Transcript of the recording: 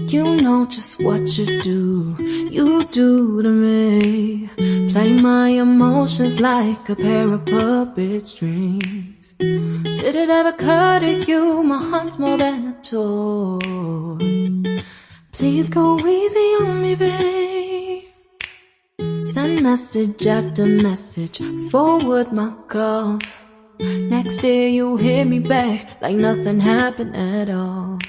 You know just what you do to me. Play my emotions like a pair of puppet strings. Did it ever occur to you my heart's more than a toy? Please go easy on me, babe. Send message after message, forward my calls. Next day you hit me back like nothing happened at all.